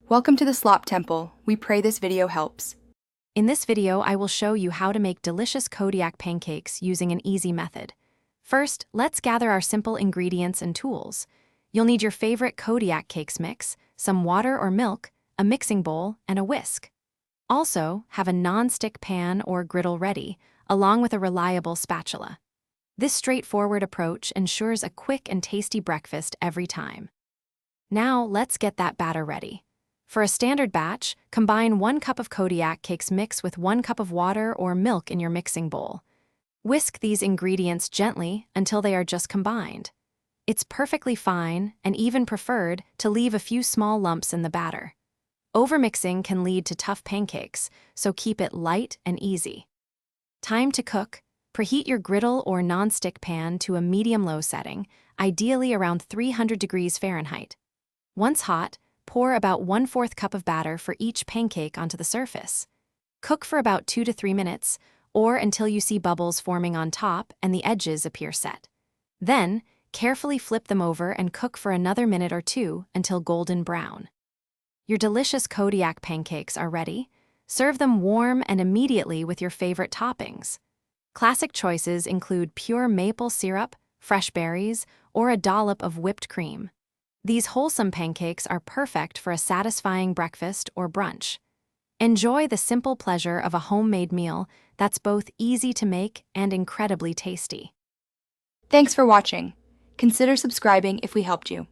Welcome to the Slop Temple. We pray this video helps. In this video, I will show you how to make delicious Kodiak pancakes using an easy method. First, let's gather our simple ingredients and tools. You'll need your favorite Kodiak cakes mix, some water or milk, a mixing bowl, and a whisk. Also, have a non-stick pan or griddle ready, along with a reliable spatula. This straightforward approach ensures a quick and tasty breakfast every time. Now, let's get that batter ready. For a standard batch, combine 1 cup of Kodiak cakes mix with 1 cup of water or milk in your mixing bowl. Whisk these ingredients gently until they are just combined. It's perfectly fine, and even preferred, to leave a few small lumps in the batter. Overmixing can lead to tough pancakes, so keep it light and easy. Time to cook. Preheat your griddle or non-stick pan to a medium-low setting, ideally around 300 degrees Fahrenheit. Once hot, pour about 1/4 cup of batter for each pancake onto the surface. Cook for about 2 to 3 minutes, or until you see bubbles forming on top and the edges appear set. Then, carefully flip them over and cook for another minute or two until golden brown. Your delicious Kodiak pancakes are ready. Serve them warm and immediately with your favorite toppings. Classic choices include pure maple syrup, fresh berries, or a dollop of whipped cream. These wholesome pancakes are perfect for a satisfying breakfast or brunch. Enjoy the simple pleasure of a homemade meal that's both easy to make and incredibly tasty. Thanks for watching. Consider subscribing if we helped you.